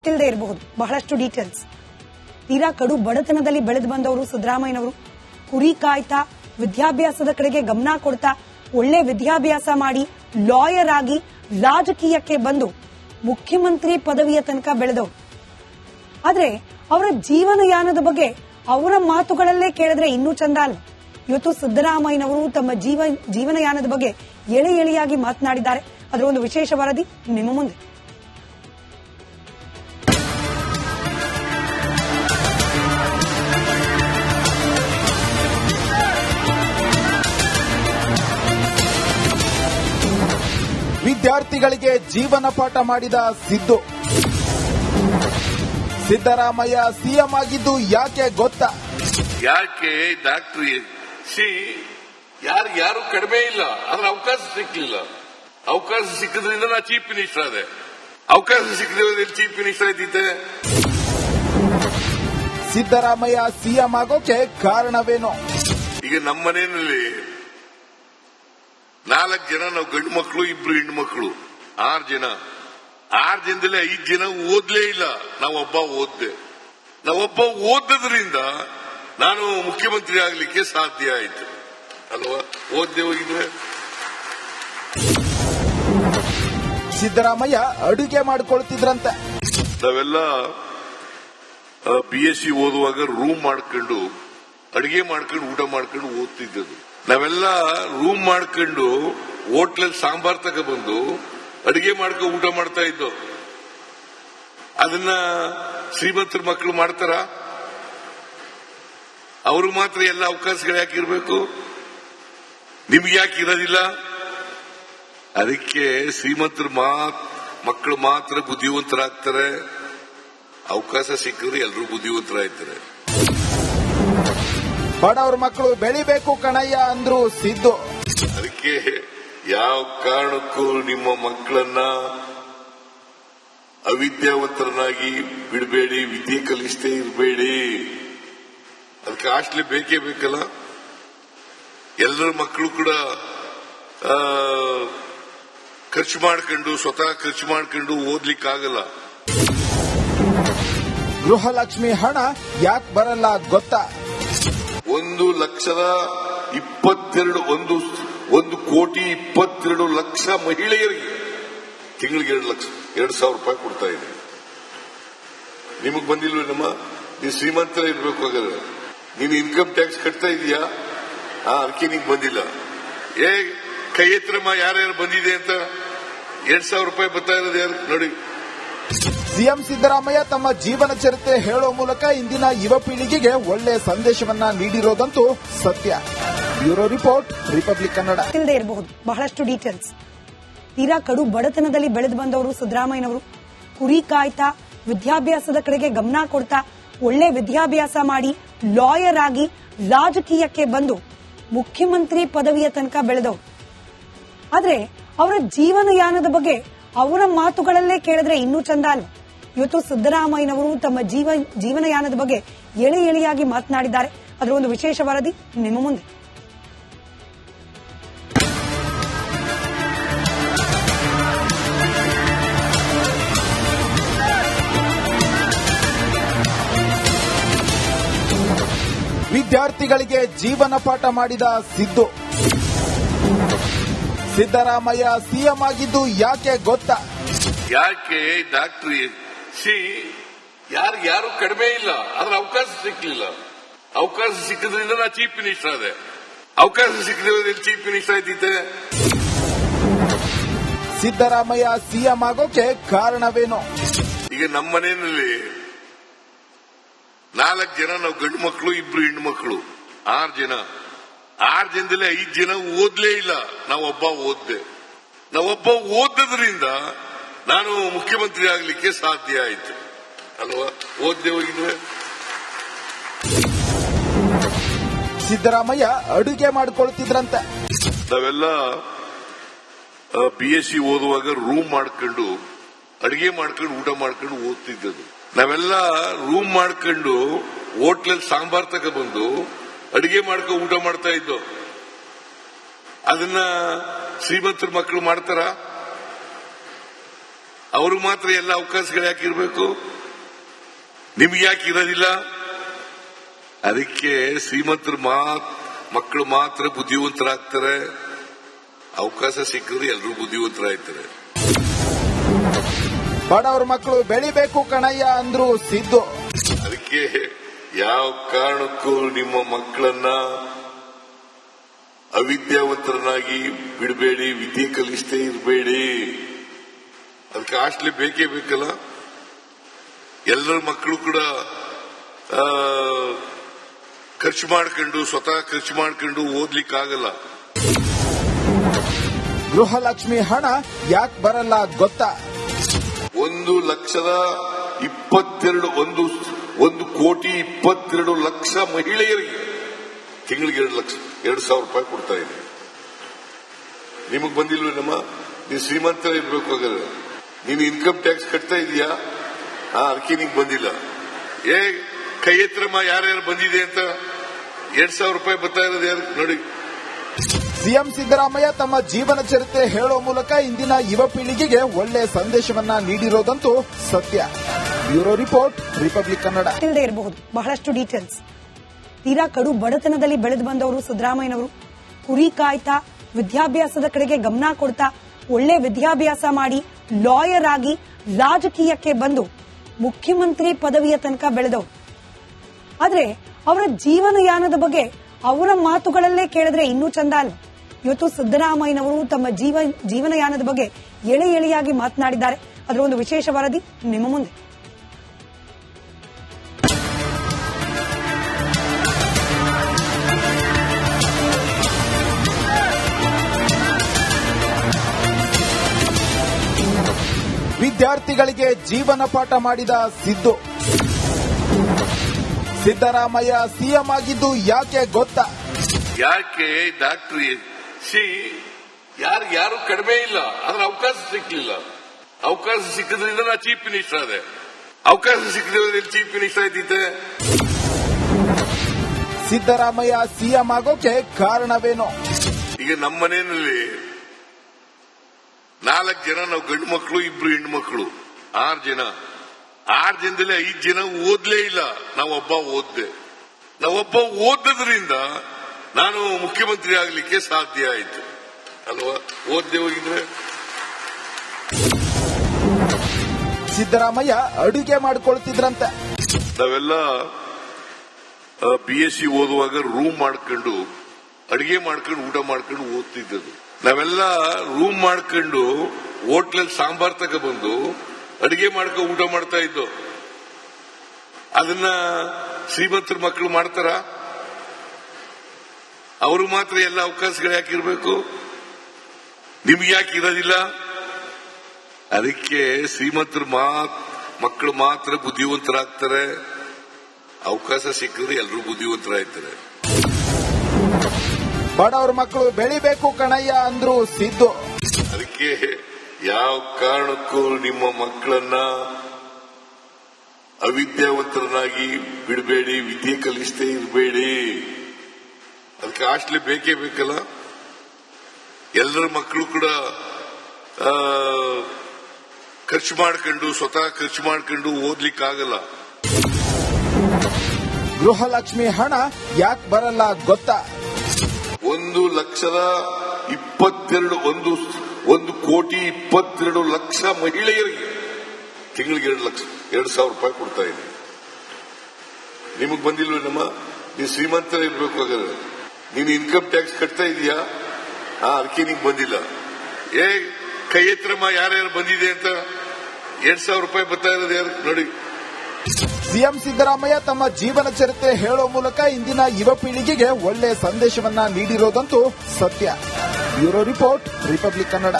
ತಿಳಿದೇ ಇರಬಹುದು ಬಹಳಷ್ಟು ಡೀಟೇಲ್ಸ್. ತೀರಾ ಕಡು ಬಡತನದಲ್ಲಿ ಬೆಳೆದು ಬಂದವರು ಸಿದ್ದರಾಮಯ್ಯನವರು. ಕುರಿ ಕಾಯ್ತಾ ವಿದ್ಯಾಭ್ಯಾಸದ ಕಡೆಗೆ ಗಮನ ಕೊಡ್ತಾ ಒಳ್ಳೆ ವಿದ್ಯಾಭ್ಯಾಸ ಮಾಡಿ ಲಾಯರ್ ಆಗಿ ರಾಜಕೀಯಕ್ಕೆ ಬಂದು ಮುಖ್ಯಮಂತ್ರಿ ಪದವಿಯ ತನಕ ಬೆಳೆದವರು. ಆದ್ರೆ ಅವರ ಜೀವನಯಾನದ ಬಗ್ಗೆ ಅವರ ಮಾತುಗಳಲ್ಲೇ ಕೇಳಿದ್ರೆ ಇನ್ನೂ ಚಂದ ಅಲ್ಲ. ಇವತ್ತು ಸಿದ್ದರಾಮಯ್ಯನವರು ತಮ್ಮ ಜೀವನಯಾನದ ಬಗ್ಗೆ ಎಳೆ ಎಳೆಯಾಗಿ ಮಾತನಾಡಿದ್ದಾರೆ. ಅದರ ಒಂದು ವಿಶೇಷ ವರದಿ ನಿಮ್ಮ ಮುಂದೆ. ವಿದ್ಯಾರ್ಥಿಗಳಿಗೆ ಜೀವನ ಪಾಠ ಮಾಡಿದ ಸಿದ್ದು. ಸಿದ್ದರಾಮಯ್ಯ ಸಿಎಂ ಆಗಿದ್ದು ಯಾಕೆ ಗೊತ್ತಾ? ಯಾಕೆ ಡಾಕ್ಟರ್ ಯಾರು ಕಡಿಮೆ ಇಲ್ಲ, ಆದ್ರೆ ಅವಕಾಶ ಸಿಕ್ಕಲಿಲ್ಲ. ಅವಕಾಶ ಸಿಕ್ಕದ್ರಿಂದ ನಾ ಚೀಫ್ ಮಿನಿಸ್ಟರ್ ಆದೆ. ಅವಕಾಶ ಸಿಕ್ಕದ ಚೀಫ್ ಮಿನಿಸ್ಟರ್ ಆಯ್ತಿದ್ದೆ. ಸಿದ್ದರಾಮಯ್ಯ ಸಿಎಂ ಆಗೋಕೆ ಕಾರಣವೇನು? ಈಗ ನಮ್ಮ ಮನೆಯಲ್ಲಿ 4 ಜನ ನಾವು ಗಂಡು ಮಕ್ಕಳು, 2 ಹೆಣ್ಣು ಮಕ್ಕಳು, 6 ಜನ. 6 ಜನದಲ್ಲಿ 5 ಜನ ಓದ್ಲೇ ಇಲ್ಲ. ನಾವೊಬ್ಬ ಓದ್ದೆ. ನಾವೊಬ್ಬ ಓದದ್ರಿಂದ ನಾನು ಮುಖ್ಯಮಂತ್ರಿ ಆಗ್ಲಿಕ್ಕೆ ಸಾಧ್ಯ ಆಯ್ತು ಅಲ್ವಾ? ಓದ್ದೆ ಹೋಗಿದ್ರೆ. ಸಿದ್ದರಾಮಯ್ಯ ಅಡುಗೆ ಮಾಡಿಕೊಳ್ತಿದ್ರಂತೆ. ನಾವೆಲ್ಲ BSc ಓದುವಾಗ ರೂಮ್ ಮಾಡ್ಕೊಂಡು ಅಡಿಗೆ ಮಾಡ್ಕೊಂಡು ಊಟ ಮಾಡ್ಕೊಂಡು ಓದ್ತಿದ್ದದು. ನಾವೆಲ್ಲ ರೂಮ್ ಮಾಡ್ಕೊಂಡು ಹೋಟ್ಲಲ್ಲಿ ಸಾಂಬಾರ್ ತಗೊಬಂದು ಅಡಿಗೆ ಮಾಡ್ಕೊಂಡು ಊಟ ಮಾಡ್ತಾ ಇದ್ದೋ. ಅದನ್ನ ಶ್ರೀಮಂತರ ಮಕ್ಕಳು ಮಾಡ್ತಾರ? ಅವರು ಮಾತ್ರ ಎಲ್ಲ ಅವಕಾಶಗಳು ಯಾಕಿರ್ಬೇಕು? ನಿಮ್ಗೆ ಯಾಕೆ ಇರೋದಿಲ್ಲ? ಅದಕ್ಕೆ ಶ್ರೀಮಂತರ ಮಕ್ಕಳು ಮಾತ್ರ ಬುದ್ಧಿವಂತರಾಗ್ತಾರೆ. ಅವಕಾಶ ಸಿಕ್ಕಿದ್ರೆ ಎಲ್ಲರೂ ಬುದ್ಧಿವಂತರಾಗ್ತಾರೆ. ಬಡವ್ರ ಮಕ್ಕಳು ಬೆಳಿಬೇಕು ಕಣಯ್ಯ ಅಂದ್ರು ಸಿದ್ದು. ಅದಕ್ಕೆ ಯಾವ ಕಾರಣಕ್ಕೂ ನಿಮ್ಮ ಮಕ್ಕಳನ್ನ ಅವಿದ್ಯಾವಂತರನ್ನಾಗಿ ಬಿಡಬೇಡಿ, ವಿದ್ಯೆ ಕಲಿಸ್ತೇ ಇರಬೇಡಿ. ಅದಕ್ಕೆ ಹಾಸ್ಟೆಲ್ ಬೇಕೇ ಬೇಕಲ್ಲ. ಎಲ್ಲರ ಮಕ್ಕಳು ಕೂಡ ಖರ್ಚು ಮಾಡ್ಕೊಂಡು ಸ್ವತಃ ಖರ್ಚು ಮಾಡ್ಕೊಂಡು ಓದ್ಲಿಕ್ಕಾಗಲ್ಲ. ಗೃಹಲಕ್ಷ್ಮಿ ಹಣ ಯಾಕೆ ಬರಲ್ಲ ಗೊತ್ತಾ? 1,22,1,22,00,000 ಮಹಿಳೆಯರಿಗೆ ತಿಂಗಳಿಗೆ 2,000 ರೂಪಾಯಿ ಕೊಡ್ತಾ ಇದೆ. ನಿಮಗ್ ಬಂದಿಲ್ವೇ? ನೀವು ಶ್ರೀಮಂತರ ಇರ್ಬೇಕು. ಹಾಗಾದ್ರೆ ನೀನು ಇನ್ಕಮ್ ಟ್ಯಾಕ್ಸ್ ಕಟ್ತಾ ಇದೀಯಾ? ಅದಕ್ಕೆ ನಿಂಗೆ ಬಂದಿಲ್ಲ. ಕೈ ಎತ್ತರಮ್ಮ ಯಾರ್ಯಾರು ಬಂದಿದೆ ಅಂತ. 2,000 ರೂಪಾಯಿ ಬರ್ತಾ ಇರೋದು ಯಾರು ನೋಡಿ. ಸಿಎಂ ಸಿದ್ದರಾಮಯ್ಯ ತಮ್ಮ ಜೀವನ ಚರಿತ್ರೆ ಹೇಳೋ ಮೂಲಕ ಇಂದಿನ ಯುವ ಪೀಳಿಗೆಗೆ ಒಳ್ಳೆ ಸಂದೇಶವನ್ನ ನೀಡಿರೋದಂತೂ ಸತ್ಯ. Bureau report, republic Kannada. ತಿಳಿದೇ ಇರಬಹುದು ಬಹಳಷ್ಟು ಡೀಟೇಲ್ಸ್. ತೀರಾ ಕಡು ಬಡತನದಲ್ಲಿ ಬೆಳೆದು ಬಂದವರು ಸಿದ್ದರಾಮಯ್ಯನವರು. ಕುರಿ ಕಾಯ್ತಾ ವಿದ್ಯಾಭ್ಯಾಸದ ಕಡೆಗೆ ಗಮನ ಕೊಡ್ತಾ ಒಳ್ಳೆ ವಿದ್ಯಾಭ್ಯಾಸ ಮಾಡಿ ಲಾಯರ್ ಆಗಿ ರಾಜಕೀಯಕ್ಕೆ ಬಂದು ಮುಖ್ಯಮಂತ್ರಿ ಪದವಿಯ ತನಕ ಬೆಳೆದವರು. ಆದ್ರೆ ಅವರ ಜೀವನಯಾನದ ಬಗ್ಗೆ ಅವರ ಮಾತುಗಳಲ್ಲೇ ಕೇಳಿದ್ರೆ ಇನ್ನೂ ಚಂದ ಅಲ್ಲ. ಇವತ್ತು ಸಿದ್ದರಾಮಯ್ಯನವರು ತಮ್ಮ ಜೀವನಯಾನದ ಬಗ್ಗೆ ಎಳೆ ಎಳೆಯಾಗಿ ಮಾತನಾಡಿದ್ದಾರೆ. ಅದರ ಒಂದು ವಿಶೇಷ ವರದಿ ನಿಮ್ಮ ಮುಂದೆ. ವಿದ್ಯಾರ್ಥಿಗಳಿಗೆ ಜೀವನ ಪಾಠ ಮಾಡಿದ ಸಿದ್ದು. ಸಿದ್ದರಾಮಯ್ಯ ಸಿಎಂ ಆಗಿದ್ದು ಯಾಕೆ ಗೊತ್ತಾ? ಯಾಕೆ ಡಾಕ್ಟರ್ ಯಾರು ಕಡಿಮೆ ಇಲ್ಲ, ಆದ್ರೆ ಅವಕಾಶ ಸಿಕ್ಕಲಿಲ್ಲ. ಅವಕಾಶ ಸಿಕ್ಕದ್ರಿಂದ ನಾ ಚೀಫ್ ಮಿನಿಸ್ಟರ್ ಆದೆ. ಅವಕಾಶ ಸಿಕ್ಕದ ಚೀಫ್ ಮಿನಿಸ್ಟರ್ ಆಯ್ತಿದ್ದೆ. ಸಿದ್ದರಾಮಯ್ಯ ಸಿಎಂ ಆಗೋಕೆ ಕಾರಣವೇನು? ಈಗ ನಮ್ಮ ಮನೆಯಲ್ಲಿ 4 ಜನ ನಾವು ಗಂಡು ಮಕ್ಕಳು, 2 ಹೆಣ್ಣು ಮಕ್ಕಳು, 6 ಜನ. 6 ಜನದಲ್ಲಿ 5 ಜನ ಓದ್ಲೇ ಇಲ್ಲ. ನಾವೊಬ್ಬ ಓದ್ದೆ. ನಾವೊಬ್ಬ ಓದದ್ರಿಂದ ನಾನು ಮುಖ್ಯಮಂತ್ರಿ ಆಗ್ಲಿಕ್ಕೆ ಸಾಧ್ಯ ಆಯ್ತು ಅಲ್ವಾ? ಓದ್ದೆ ಹೋಗಿದ್ರೆ. ಸಿದ್ದರಾಮಯ್ಯ ಅಡುಗೆ ಮಾಡಿಕೊಳ್ತಿದ್ರಂತೆ. ನಾವೆಲ್ಲ BSc ಓದುವಾಗ ರೂಮ್ ಮಾಡ್ಕೊಂಡು ಅಡಿಗೆ ಮಾಡ್ಕೊಂಡು ಊಟ ಮಾಡ್ಕೊಂಡು ಓದ್ತಿದ್ದದು. ನಾವೆಲ್ಲ ರೂಮ್ ಮಾಡ್ಕೊಂಡು ಹೋಟ್ಲಲ್ಲಿ ಸಾಂಬಾರ್ ತಗೊಬಂದು ಅಡಿಗೆ ಮಾಡ್ಕೊಂಡು ಊಟ ಮಾಡ್ತಾ ಇದ್ದೋ. ಅದನ್ನ ಶ್ರೀಮಂತರ ಮಕ್ಕಳು ಮಾಡ್ತಾರ? ಅವರು ಮಾತ್ರ ಎಲ್ಲ ಅವಕಾಶಗಳು ಯಾಕಿರ್ಬೇಕು, ನಿಮ್ಗೆ ಯಾಕೆ ಇರೋದಿಲ್ಲ? ಅದಕ್ಕೆ ಶ್ರೀಮಂತರ ಮಕ್ಕಳು ಮಾತ್ರ ಬುದ್ಧಿವಂತರಾಗ್ತಾರೆ. ಅವಕಾಶ ಸಿಕ್ಕಿದ್ರೆ ಎಲ್ಲರೂ ಬುದ್ಧಿವಂತರಾಗ್ತಾರೆ. ಬಡವರ ಮಕ್ಕಳು ಬೆಳಿಬೇಕು ಕಣಯ್ಯ ಅಂದ್ರು ಸಿದ್ದು. ಅದಕ್ಕೆ ಯಾವ ಕಾರಣಕ್ಕೂ ನಿಮ್ಮ ಮಕ್ಕಳನ್ನ ಅವಿದ್ಯಾವಂತರನ್ನಾಗಿ ಬಿಡಬೇಡಿ, ವಿದ್ಯೆ ಕಲಿಸ್ತೇ ಇರಬೇಡಿ. ಅದಕ್ಕೆ ಹಾಸ್ಟೆಲ್ ಬೇಕೇ ಬೇಕಲ್ಲ. ಎಲ್ಲರ ಮಕ್ಕಳು ಕೂಡ ಖರ್ಚು ಮಾಡ್ಕೊಂಡು ಸ್ವತಃ ಖರ್ಚು ಮಾಡ್ಕೊಂಡು ಓದ್ಲಿಕ್ಕಾಗಲ್ಲ. ಗೃಹಲಕ್ಷ್ಮಿ ಹಣ ಯಾಕೆ ಬರಲ್ಲ ಗೊತ್ತಾ? 1,22,1,22,00,000 ಮಹಿಳೆಯರಿಗೆ ತಿಂಗಳಿಗೆ 2,000 ರೂಪಾಯಿ ಕೊಡ್ತಾ ಇದೆ. ನಿಮಗ್ ಬಂದಿಲ್ವೇನಮ್ಮ? ನೀವು ಶ್ರೀಮಂತರ ಇರ್ಬೇಕು. ಹಾಗಾದ್ರೆ ನೀನು ಇನ್ಕಮ್ ಟ್ಯಾಕ್ಸ್ ಕಟ್ತಾ ಇದೀಯಾ? ಅದಕ್ಕೆ ನಿಂಗೆ ಬಂದಿಲ್ಲ. ಕೈ ಎತ್ತರಮ್ಮ ಯಾರ್ಯಾರು ಬಂದಿದೆ ಅಂತ. 2,000 ರೂಪಾಯಿ ಬರ್ತಾ ಇರೋದು ಯಾರು ನೋಡಿ. ಸಿಎಂ ಸಿದ್ದರಾಮಯ್ಯ ತಮ್ಮ ಜೀವನ ಚರಿತ್ರೆ ಹೇಳೋ ಮೂಲಕ ಇಂದಿನ ಯುವ ಪೀಳಿಗೆಗೆ ಒಳ್ಳೆ ಸಂದೇಶವನ್ನ ನೀಡಿರೋದಂತೂ ಸತ್ಯ. Bureau report, republic Kannada. ಇಲ್ಲದೆ ಇರಬಹುದು ಬಹಳಷ್ಟು ಡೀಟೇಲ್ಸ್. ತೀರಾ ಕಡು ಬಡತನದಲ್ಲಿ ಬೆಳೆದು ಬಂದವರು ಸಿದ್ದರಾಮಯ್ಯನವರು. ಕುರಿ ಕಾಯ್ತಾ ವಿದ್ಯಾಭ್ಯಾಸದ ಕಡೆಗೆ ಗಮನ ಕೊಡ್ತಾ ಒಳ್ಳೆ ವಿದ್ಯಾಭ್ಯಾಸ ಮಾಡಿ ಲಾಯರ್ ಆಗಿ ರಾಜಕೀಯಕ್ಕೆ ಬಂದು ಮುಖ್ಯಮಂತ್ರಿ ಪದವಿಯ ತನಕ ಬೆಳೆದವರು. ಆದ್ರೆ ಅವರ ಜೀವನಯಾನದ ಬಗ್ಗೆ ಅವರ ಮಾತುಗಳಲ್ಲೇ ಕೇಳಿದ್ರೆ ಇನ್ನೂ ಚಂದ ಅಲ್ವ? ಇವತ್ತು ಸಿದ್ದರಾಮಯ್ಯನವರು ತಮ್ಮ ಜೀವನಯಾನದ ಬಗ್ಗೆ ಎಳೆ ಎಳೆಯಾಗಿ ಮಾತನಾಡಿದ್ದಾರೆ. ಅದರ ಒಂದು ವಿಶೇಷ ವರದಿ ನಿಮ್ಮ ಮುಂದೆ. ವಿದ್ಯಾರ್ಥಿಗಳಿಗೆ ಜೀವನ ಪಾಠ ಮಾಡಿದ ಸಿದ್ದು. ಸಿದ್ದರಾಮಯ್ಯ ಸಿಎಂ ಆಗಿದ್ದು ಯಾಕೆ ಗೊತ್ತಾ? ಯಾಕೆ ಡಾಕ್ಟರ್ ಯಾರು ಕಡಿಮೆ ಇಲ್ಲ, ಆದ್ರೆ ಅವಕಾಶ ಸಿಕ್ಕಲಿಲ್ಲ. ಅವಕಾಶ ಸಿಕ್ಕಿದ್ರಿಂದ ನಾ ಚೀಫ್ ಮಿನಿಸ್ಟರ್ ಆದೆ. ಅವಕಾಶ ಸಿಕ್ಕಿದ್ರೆ ಚೀಫ್ ಮಿನಿಸ್ಟರ್ ಆಯ್ತಿದ್ದೆ. ಸಿದ್ದರಾಮಯ್ಯ ಸಿಎಂ ಆಗೋಕೆ ಕಾರಣವೇನು? ಈಗ ನಮ್ಮ ಮನೆಯಲ್ಲಿ 4 ಜನ ನಾವು ಗಂಡು ಮಕ್ಕಳು, 2 ಹೆಣ್ಣು ಮಕ್ಕಳು, 6 ಜನ. 6 ಜನದಲ್ಲಿ 5 ಜನ ಓದ್ಲೇ ಇಲ್ಲ. ನಾವೊಬ್ಬ ಓದ್ದೆ. ನಾವೊಬ್ಬ ಓದದ್ರಿಂದ ನಾನು ಮುಖ್ಯಮಂತ್ರಿ ಆಗ್ಲಿಕ್ಕೆ ಸಾಧ್ಯ ಆಯ್ತು ಅಲ್ವಾ? ಓದ್ದೆ ಹೋಗಿದ್ರೆ. ಸಿದ್ದರಾಮಯ್ಯ ಅಡುಗೆ ಮಾಡ್ಕೊಳ್ತಿದ್ರಂತೆ. ನಾವೆಲ್ಲ BSc ಓದುವಾಗ ರೂಮ್ ಮಾಡ್ಕೊಂಡು ಅಡಿಗೆ ಮಾಡ್ಕೊಂಡು ಊಟ ಮಾಡ್ಕೊಂಡು ಓದ್ತಿದ್ದದ್ದು. ನಾವೆಲ್ಲ ರೂಮ್ ಮಾಡ್ಕೊಂಡು ಹೋಟ್ಲಲ್ಲಿ ಸಾಂಬಾರ್ ತಗೊಬಂದು ಅಡಿಗೆ ಮಾಡ್ಕೊಂಡು ಊಟ ಮಾಡ್ತಾ ಇದ್ದು. ಅದನ್ನ ಶ್ರೀಮಂತರ ಮಕ್ಕಳು ಮಾಡ್ತಾರ? ಅವರು ಮಾತ್ರ ಎಲ್ಲ ಅವಕಾಶಗಳು ಯಾಕಿರ್ಬೇಕು, ನಿಮ್ಗೆ ಯಾಕೆ ಇರೋದಿಲ್ಲ? ಅದಕ್ಕೆ ಶ್ರೀಮಂತರ ಮಕ್ಕಳು ಮಾತ್ರ ಬುದ್ಧಿವಂತರಾಗ್ತಾರೆ. ಅವಕಾಶ ಸಿಕ್ಕಿದ್ರೆ ಎಲ್ಲರೂ ಬುದ್ಧಿವಂತರಾಗ್ತಾರೆ. ಬಡವರ ಮಕ್ಕಳು ಬೆಳಿಬೇಕು ಕಣಯ್ಯ ಅಂದ್ರು ಸಿದ್ದು. ಅದಕ್ಕೆ ಯಾವ ಕಾರಣಕ್ಕೂ ನಿಮ್ಮ ಮಕ್ಕಳನ್ನ ಅವಿದ್ಯಾವಂತರನ್ನಾಗಿ ಬಿಡಬೇಡಿ, ವಿದ್ಯೆ ಕಲಿಸ್ತೇ ಇರಬೇಡಿ. ಅದಕ್ಕೆ ಹಾಸ್ಟೆಲ್ ಬೇಕೇ ಬೇಕಲ್ಲ. ಎಲ್ಲರ ಮಕ್ಕಳು ಕೂಡ ಖರ್ಚು ಮಾಡ್ಕೊಂಡು ಸ್ವತಃ ಖರ್ಚು ಮಾಡ್ಕೊಂಡು ಓದ್ಲಿಕ್ಕಾಗಲ್ಲ. ಗೃಹಲಕ್ಷ್ಮಿ ಹಣ ಯಾಕೆ ಬರಲ್ಲ ಗೊತ್ತಾ? 1,22,1,22,00,000 ಮಹಿಳೆಯರಿಗೆ ತಿಂಗಳಿಗೆ 2,000 ರೂಪಾಯಿ ಕೊಡ್ತಾ ಇದೆ. ನಿಮಗ್ ಬಂದಿಲ್ವೇನಮ್ಮ? ನೀವು ಶ್ರೀಮಂತರ ಇರ್ಬೇಕು. ಹಾಗಾದ್ರೆ ನೀನು ಇನ್ಕಮ್ ಟ್ಯಾಕ್ಸ್ ಕಟ್ತಾ ಇದೀಯಾ? ಅದಕ್ಕೆ ನಿಂಗೆ ಬಂದಿಲ್ಲ. ಕೈ ಎತ್ತರಮ್ಮ ಯಾರ್ಯಾರು ಬಂದಿದೆ ಅಂತ. 2,000 ರೂಪಾಯಿ ಬರ್ತಾ ಇರೋದು ಯಾರು ನೋಡಿ. ಸಿಎಂ ಸಿದ್ದರಾಮಯ್ಯ ತಮ್ಮ ಜೀವನ ಚರಿತ್ರೆ ಹೇಳೋ ಮೂಲಕ ಇಂದಿನ ಯುವ ಪೀಳಿಗೆಗೆ ಒಳ್ಳೆ ಸಂದೇಶವನ್ನ ನೀಡಿರೋದಂತೂ ಸತ್ಯ. Bureau report, republic Kannada.